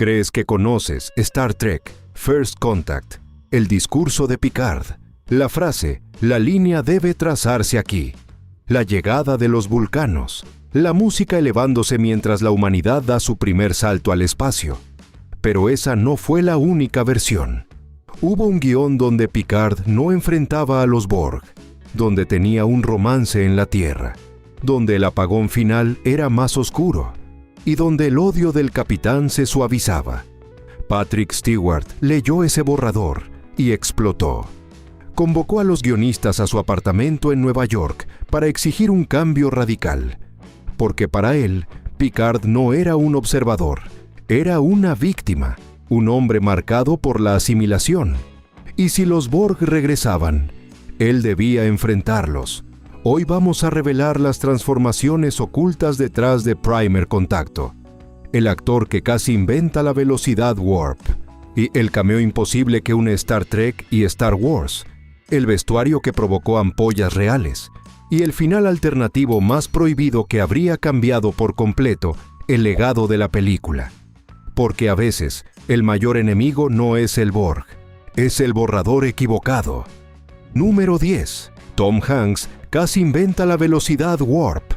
Crees que conoces Star Trek, First Contact, el discurso de Picard, la frase, la línea debe trazarse aquí, la llegada de los vulcanos, la música elevándose mientras la humanidad da su primer salto al espacio. Pero esa no fue la única versión. Hubo un guión donde Picard no enfrentaba a los Borg, donde tenía un romance en la Tierra, donde el apagón final era más oscuro y donde el odio del capitán se suavizaba. Patrick Stewart leyó ese borrador y explotó. Convocó a los guionistas a su apartamento en Nueva York para exigir un cambio radical, porque para él, Picard no era un observador, era una víctima, un hombre marcado por la asimilación. Y si los Borg regresaban, él debía enfrentarlos. Hoy vamos a revelar las transformaciones ocultas detrás de Primer Contacto, el actor que casi inventa la velocidad warp, y el cameo imposible que une Star Trek y Star Wars, el vestuario que provocó ampollas reales, y el final alternativo más prohibido que habría cambiado por completo el legado de la película. Porque a veces, el mayor enemigo no es el Borg, es el borrador equivocado. Número 10. Tom Hanks casi inventa la velocidad warp.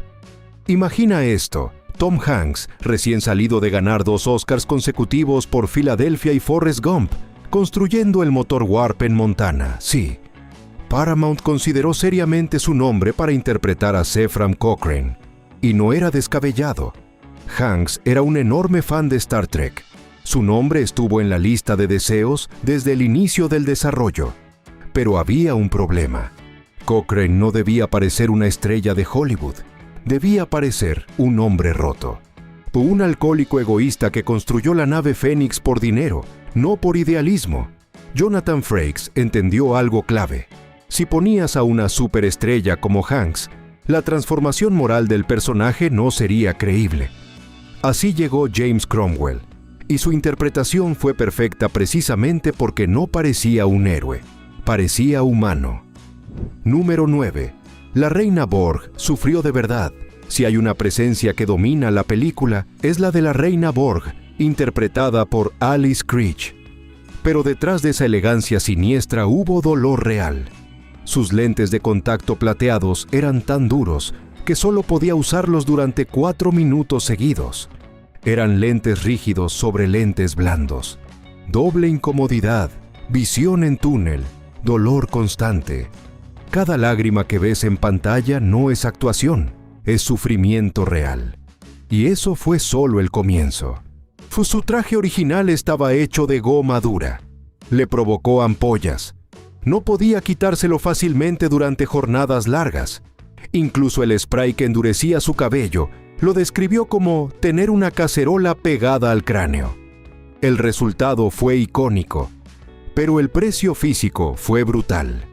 Imagina esto, Tom Hanks, recién salido de ganar 2 Oscars consecutivos por Filadelfia y Forrest Gump, construyendo el motor warp en Montana, sí. Paramount consideró seriamente su nombre para interpretar a Zefram Cochrane, y no era descabellado. Hanks era un enorme fan de Star Trek. Su nombre estuvo en la lista de deseos desde el inicio del desarrollo. Pero había un problema. Cochrane no debía parecer una estrella de Hollywood. Debía parecer un hombre roto. Un alcohólico egoísta que construyó la nave Fénix por dinero, no por idealismo. Jonathan Frakes entendió algo clave. Si ponías a una superestrella como Hanks, la transformación moral del personaje no sería creíble. Así llegó James Cromwell, y su interpretación fue perfecta precisamente porque no parecía un héroe, parecía humano. Número 9. La reina Borg sufrió de verdad. Si hay una presencia que domina la película, es la de la reina Borg, interpretada por Alice Creech. Pero detrás de esa elegancia siniestra hubo dolor real. Sus lentes de contacto plateados eran tan duros que solo podía usarlos durante 4 minutos seguidos. Eran lentes rígidos sobre lentes blandos. Doble incomodidad, visión en túnel, dolor constante. Cada lágrima que ves en pantalla no es actuación, es sufrimiento real. Y eso fue solo el comienzo. Su traje original estaba hecho de goma dura. Le provocó ampollas. No podía quitárselo fácilmente durante jornadas largas. Incluso el spray que endurecía su cabello lo describió como tener una cacerola pegada al cráneo. El resultado fue icónico, pero el precio físico fue brutal.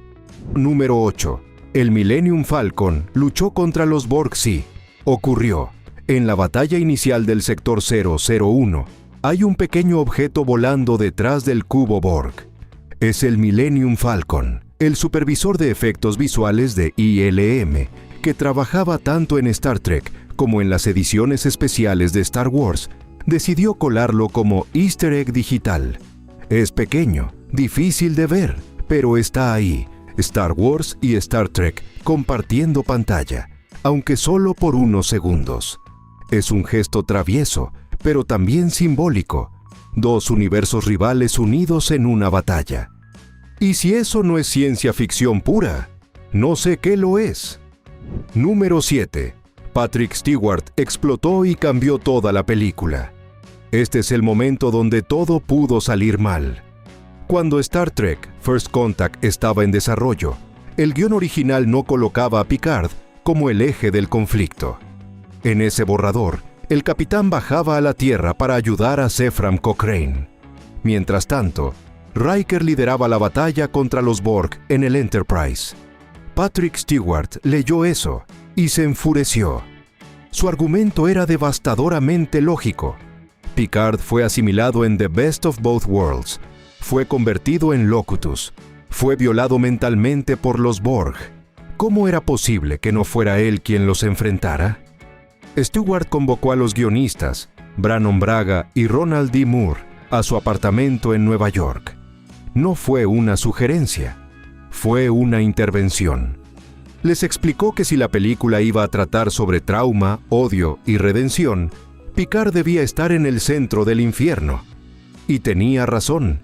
Número 8. El Millennium Falcon luchó contra los Borg. Sí, ocurrió. En la batalla inicial del sector 001, hay un pequeño objeto volando detrás del cubo Borg. Es el Millennium Falcon, el supervisor de efectos visuales de ILM, que trabajaba tanto en Star Trek como en las ediciones especiales de Star Wars, decidió colarlo como Easter egg digital. Es pequeño, difícil de ver, pero está ahí, Star Wars y Star Trek compartiendo pantalla, aunque solo por unos segundos. Es un gesto travieso, pero también simbólico. 2 universos rivales unidos en una batalla. Y si eso no es ciencia ficción pura, no sé qué lo es. Número 7. Patrick Stewart explotó y cambió toda la película. Este es el momento donde todo pudo salir mal. Cuando Star Trek First Contact estaba en desarrollo, el guión original no colocaba a Picard como el eje del conflicto. En ese borrador, el capitán bajaba a la Tierra para ayudar a Zefram Cochrane. Mientras tanto, Riker lideraba la batalla contra los Borg en el Enterprise. Patrick Stewart leyó eso y se enfureció. Su argumento era devastadoramente lógico. Picard fue asimilado en The Best of Both Worlds, fue convertido en Locutus, fue violado mentalmente por los Borg. ¿Cómo era posible que no fuera él quien los enfrentara? Stewart convocó a los guionistas, Brannon Braga y Ronald D. Moore, a su apartamento en Nueva York. No fue una sugerencia, fue una intervención. Les explicó que si la película iba a tratar sobre trauma, odio y redención, Picard debía estar en el centro del infierno. Y tenía razón.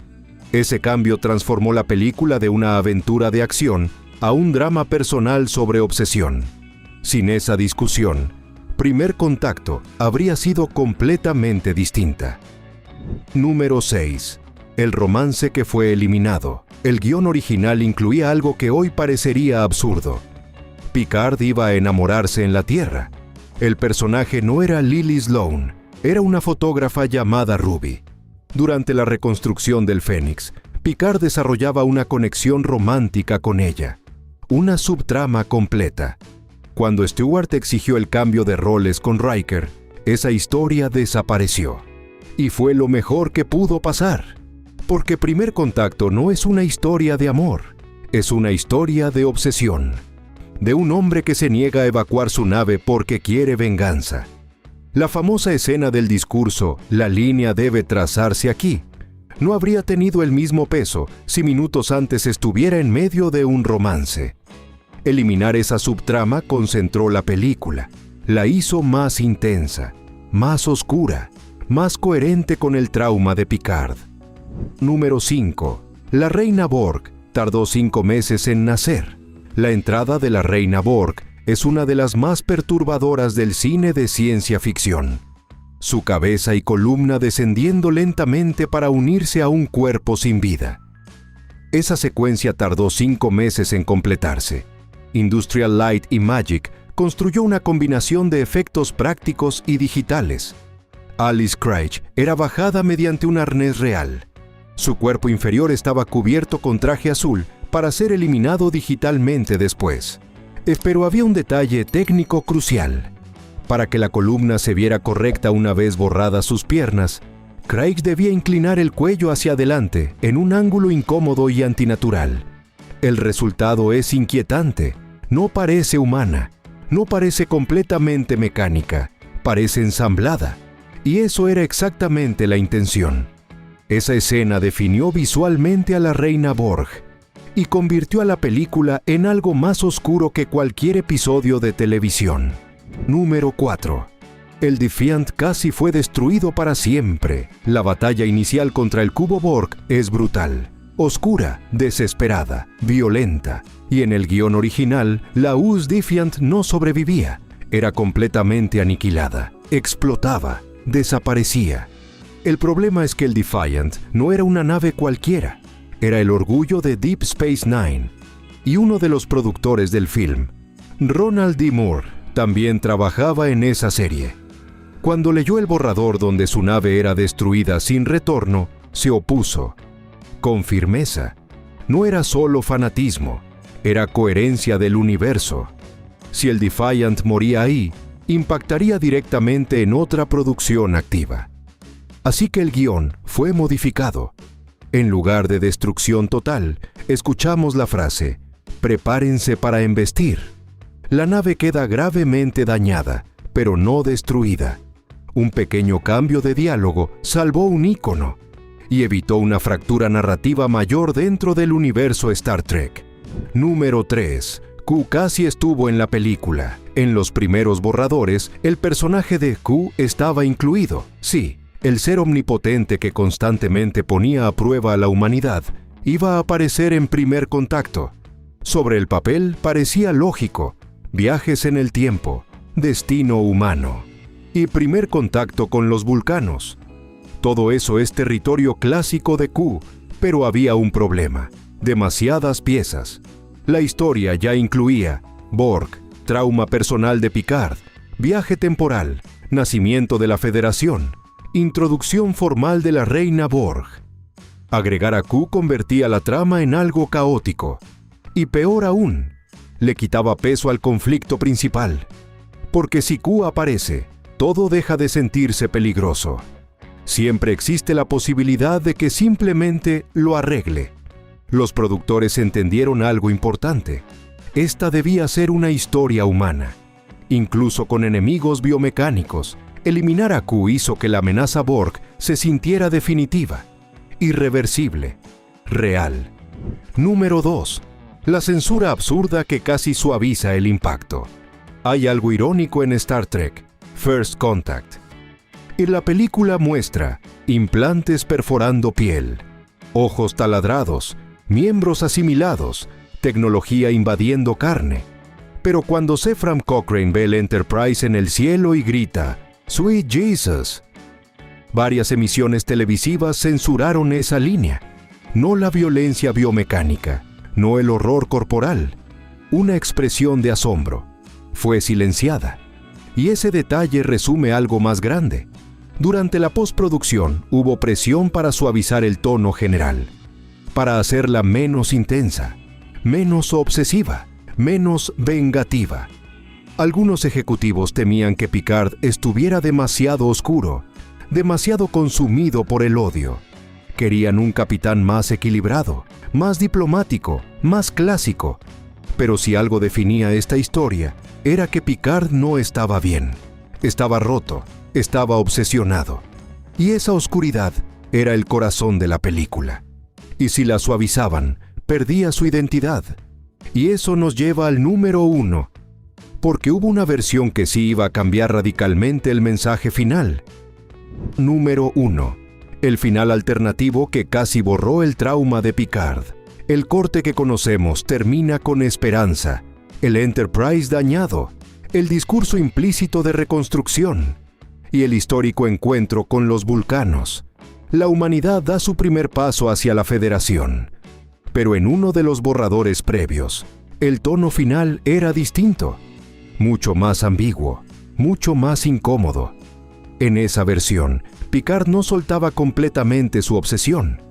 Ese cambio transformó la película de una aventura de acción a un drama personal sobre obsesión. Sin esa discusión, Primer Contacto habría sido completamente distinta. Número 6. El romance que fue eliminado. El guión original incluía algo que hoy parecería absurdo. Picard iba a enamorarse en la Tierra. El personaje no era Lily Sloan, era una fotógrafa llamada Ruby. Durante la reconstrucción del Fénix, Picard desarrollaba una conexión romántica con ella, una subtrama completa. Cuando Stewart exigió el cambio de roles con Riker, esa historia desapareció. Y fue lo mejor que pudo pasar, porque Primer Contacto no es una historia de amor, es una historia de obsesión, de un hombre que se niega a evacuar su nave porque quiere venganza. La famosa escena del discurso "La línea debe trazarse aquí" no habría tenido el mismo peso si minutos antes estuviera en medio de un romance. Eliminar esa subtrama concentró la película, la hizo más intensa, más oscura, más coherente con el trauma de Picard. Número 5. La Reina Borg tardó 5 meses en nacer. La entrada de la Reina Borg es una de las más perturbadoras del cine de ciencia ficción. Su cabeza y columna descendiendo lentamente para unirse a un cuerpo sin vida. Esa secuencia tardó 5 meses en completarse. Industrial Light y Magic construyó una combinación de efectos prácticos y digitales. Alice Craig era bajada mediante un arnés real. Su cuerpo inferior estaba cubierto con traje azul para ser eliminado digitalmente después. Pero había un detalle técnico crucial. Para que la columna se viera correcta una vez borradas sus piernas, Craig debía inclinar el cuello hacia adelante en un ángulo incómodo y antinatural. El resultado es inquietante. No parece humana, no parece completamente mecánica, parece ensamblada. Y eso era exactamente la intención. Esa escena definió visualmente a la Reina Borg y convirtió a la película en algo más oscuro que cualquier episodio de televisión. Número 4. El Defiant casi fue destruido para siempre. La batalla inicial contra el cubo Borg es brutal, oscura, desesperada, violenta. Y en el guión original, la US Defiant no sobrevivía. Era completamente aniquilada, explotaba, desaparecía. El problema es que el Defiant no era una nave cualquiera. Era el orgullo de Deep Space Nine. Y uno de los productores del film, Ronald D. Moore, también trabajaba en esa serie. Cuando leyó el borrador donde su nave era destruida sin retorno, se opuso. Con firmeza. No era solo fanatismo, era coherencia del universo. Si el Defiant moría ahí, impactaría directamente en otra producción activa. Así que el guión fue modificado. En lugar de destrucción total, escuchamos la frase: "Prepárense para embestir". La nave queda gravemente dañada, pero no destruida. Un pequeño cambio de diálogo salvó un ícono y evitó una fractura narrativa mayor dentro del universo Star Trek. Número 3. Q casi estuvo en la película. En los primeros borradores, el personaje de Q estaba incluido. Sí, el ser omnipotente que constantemente ponía a prueba a la humanidad iba a aparecer en Primer Contacto. Sobre el papel parecía lógico: viajes en el tiempo, destino humano y Primer Contacto con los vulcanos. Todo eso es territorio clásico de Q, pero había un problema: demasiadas piezas. La historia ya incluía Borg, trauma personal de Picard, viaje temporal, nacimiento de la Federación, introducción formal de la Reina Borg. Agregar a Q convertía la trama en algo caótico. Y peor aún, le quitaba peso al conflicto principal. Porque si Q aparece, todo deja de sentirse peligroso. Siempre existe la posibilidad de que simplemente lo arregle. Los productores entendieron algo importante. Esta debía ser una historia humana. incluso con enemigos biomecánicos. Eliminar a Q hizo que la amenaza Borg se sintiera definitiva, irreversible, real. Número 2. La censura absurda que casi suaviza el impacto. Hay algo irónico en Star Trek: First Contact. En la película muestra implantes perforando piel, ojos taladrados, miembros asimilados, tecnología invadiendo carne. Pero cuando Zefram Cochrane ve el Enterprise en el cielo y grita "Sweet Jesus", varias emisiones televisivas censuraron esa línea. No la violencia biomecánica, no el horror corporal. Una expresión de asombro. Fue silenciada. Y ese detalle resume algo más grande. Durante la postproducción hubo presión para suavizar el tono general, para hacerla menos intensa, menos obsesiva, menos vengativa. Algunos ejecutivos temían que Picard estuviera demasiado oscuro, demasiado consumido por el odio. Querían un capitán más equilibrado, más diplomático, más clásico. Pero si algo definía esta historia, era que Picard no estaba bien. Estaba roto, estaba obsesionado. Y esa oscuridad era el corazón de la película. Y si la suavizaban, perdía su identidad. Y eso nos lleva al número 1. Porque hubo una versión que sí iba a cambiar radicalmente el mensaje final. Número 1. El final alternativo que casi borró el trauma de Picard. El corte que conocemos termina con esperanza, el Enterprise dañado, el discurso implícito de reconstrucción y el histórico encuentro con los vulcanos. La humanidad da su primer paso hacia la Federación. Pero en uno de los borradores previos, el tono final era distinto, mucho más ambiguo, mucho más incómodo. En esa versión, Picard no soltaba completamente su obsesión.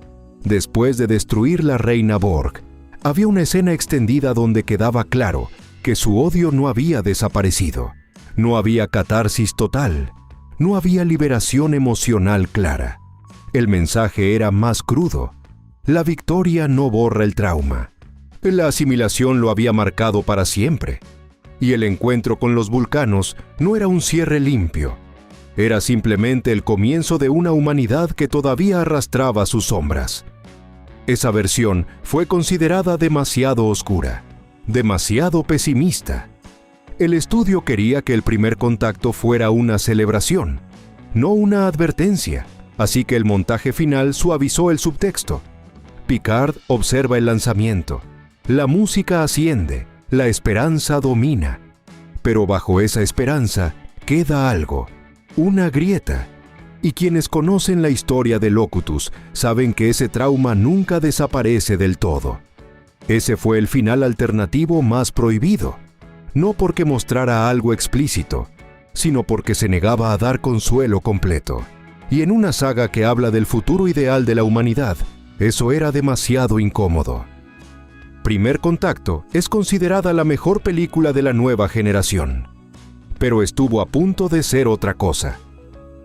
Después de destruir la reina Borg, había una escena extendida donde quedaba claro que su odio no había desaparecido. No había catarsis total. No había liberación emocional clara. El mensaje era más crudo. La victoria no borra el trauma. La asimilación lo había marcado para siempre. Y el encuentro con los vulcanos no era un cierre limpio. Era simplemente el comienzo de una humanidad que todavía arrastraba sus sombras. Esa versión fue considerada demasiado oscura, demasiado pesimista. El estudio quería que el primer contacto fuera una celebración, no una advertencia, así que el montaje final suavizó el subtexto. Picard observa el lanzamiento, la música asciende, la esperanza domina. Pero bajo esa esperanza queda algo, una grieta. Y quienes conocen la historia de Locutus saben que ese trauma nunca desaparece del todo. Ese fue el final alternativo más prohibido, no porque mostrara algo explícito, sino porque se negaba a dar consuelo completo. Y en una saga que habla del futuro ideal de la humanidad, eso era demasiado incómodo. Primer Contacto es considerada la mejor película de la nueva generación, pero estuvo a punto de ser otra cosa.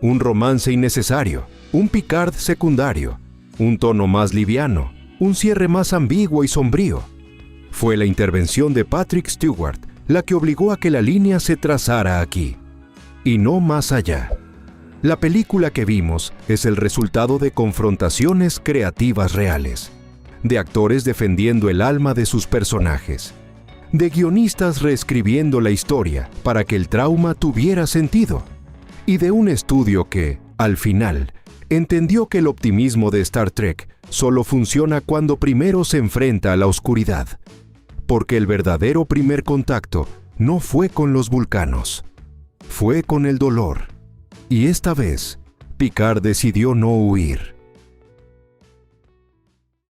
Un romance innecesario, un Picard secundario, un tono más liviano, un cierre más ambiguo y sombrío. Fue la intervención de Patrick Stewart la que obligó a que la línea se trazara aquí, y no más allá. La película que vimos es el resultado de confrontaciones creativas reales, de actores defendiendo el alma de sus personajes, de guionistas reescribiendo la historia para que el trauma tuviera sentido, y de un estudio que, al final, entendió que el optimismo de Star Trek solo funciona cuando primero se enfrenta a la oscuridad, porque el verdadero primer contacto no fue con los vulcanos, fue con el dolor. Y esta vez, Picard decidió no huir.